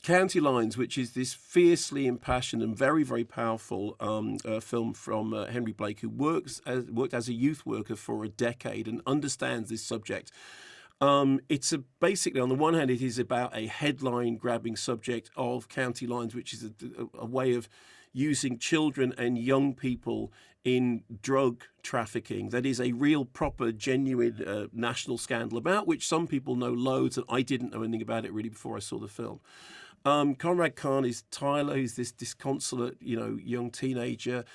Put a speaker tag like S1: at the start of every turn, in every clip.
S1: County Lines, which is this fiercely impassioned and very, very powerful film from Henry Blake, who worked as a youth worker for a decade and understands this subject. Basically, on the one hand, it is about a headline-grabbing subject of county lines, which is a way of using children and young people in drug trafficking. That is a real, proper, genuine national scandal about which some people know loads, and I didn't know anything about it really before I saw the film. Conrad Khan is Tyler, who's this disconsolate, young teenager.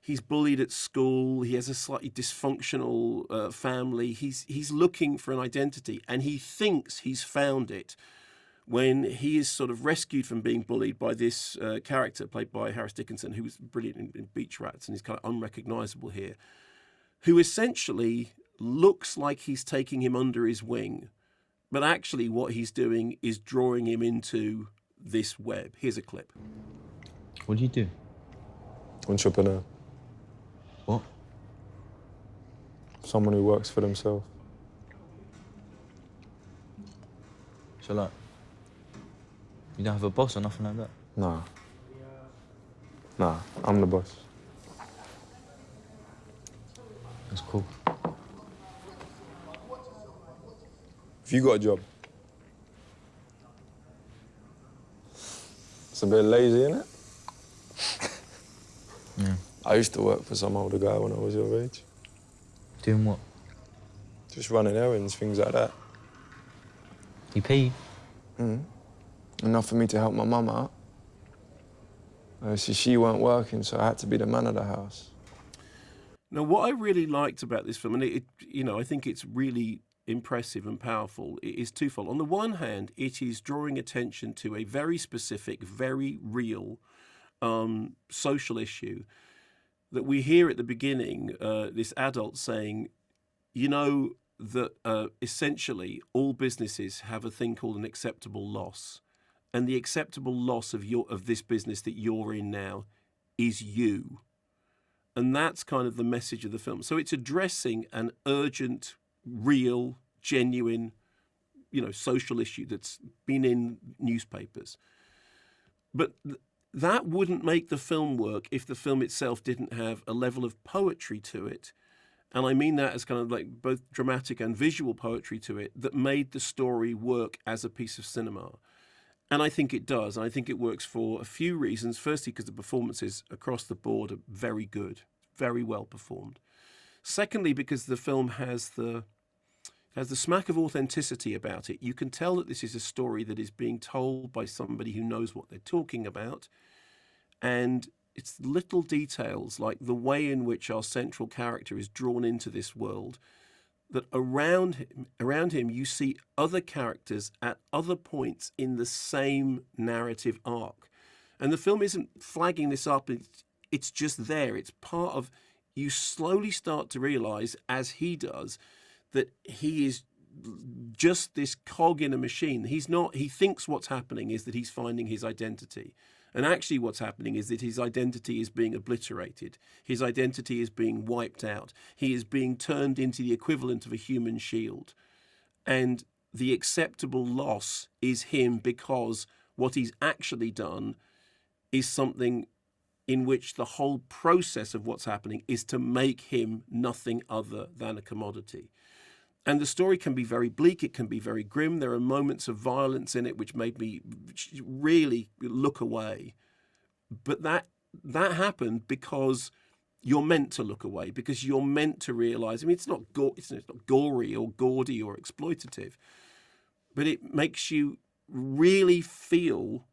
S1: He's bullied at school. He has a slightly dysfunctional family. He's looking for an identity, and he thinks he's found it when he is sort of rescued from being bullied by this character played by Harris Dickinson, who was brilliant in Beach Rats, and he's kind of unrecognizable here, who essentially looks like he's taking him under his wing, but actually what he's doing is drawing him into this web. Here's a clip.
S2: What do you do?
S3: Entrepreneur.
S2: What?
S3: Someone who works for themselves.
S2: So, like, you don't have a boss or nothing like that?
S3: Nah. Nah, I'm the boss.
S2: That's cool.
S3: Have you got a job? It's a bit lazy, innit?
S2: Yeah.
S3: I used to work for some older guy when I was your age.
S2: Doing what?
S3: Just running errands, things like that.
S2: You pay?
S3: Enough for me to help my mum out. See, she weren't working, so I had to be the man of the house.
S1: Now, what I really liked about this film, and I think it's really impressive and powerful, it is twofold. On the one hand, it is drawing attention to a very specific, very real social issue that we hear at the beginning, this adult saying, that essentially all businesses have a thing called an acceptable loss. And the acceptable loss of this business that you're in now is you. And that's kind of the message of the film. So it's addressing an urgent, real, genuine, social issue that's been in newspapers. But that wouldn't make the film work if the film itself didn't have a level of poetry to it. And I mean that as kind of like both dramatic and visual poetry to it that made the story work as a piece of cinema. And I think it does. And I think it works for a few reasons. Firstly, because the performances across the board are very good, very well performed. Secondly, because the film has the smack of authenticity about it. You can tell that this is a story that is being told by somebody who knows what they're talking about. And it's little details like the way in which our central character is drawn into this world, that around him you see other characters at other points in the same narrative arc. And the film isn't flagging this up, it's just there. It's part of, you slowly start to realize, as he does, that he is just this cog in a machine. He thinks what's happening is that he's finding his identity. And actually what's happening is that his identity is being obliterated. His identity is being wiped out. He is being turned into the equivalent of a human shield. And the acceptable loss is him, because what he's actually done is something in which the whole process of what's happening is to make him nothing other than a commodity. And the story can be very bleak, it can be very grim. There are moments of violence in it which made me really look away. But that happened because you're meant to look away, because you're meant to realize, it's not gory or gaudy or exploitative, but it makes you really feel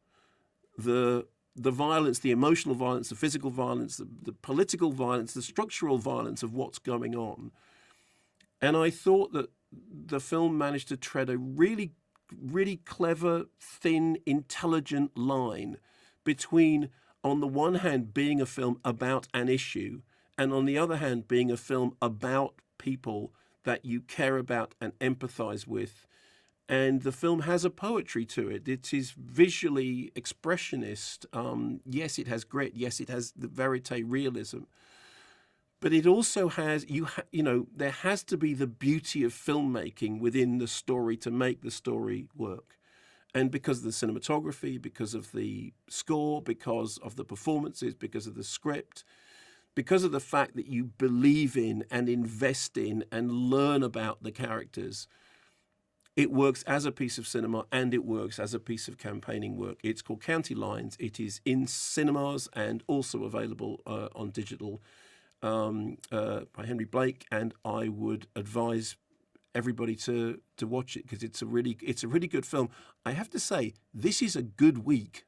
S1: the violence, the emotional violence, the physical violence, the political violence, the structural violence of what's going on. And I thought that the film managed to tread a really, really clever, thin, intelligent line between, on the one hand, being a film about an issue, and on the other hand, being a film about people that you care about and empathize with. And the film has a poetry to it. It is visually expressionist. Yes, it has grit. Yes, it has the verite realism. But it also has, there has to be the beauty of filmmaking within the story to make the story work. And because of the cinematography, because of the score, because of the performances, because of the script, because of the fact that you believe in and invest in and learn about the characters, it works as a piece of cinema and it works as a piece of campaigning work. It's called County Lines. It is in cinemas and also available on digital by Henry Blake. And I would advise everybody to watch it because it's a really good film. I have to say, this is a good week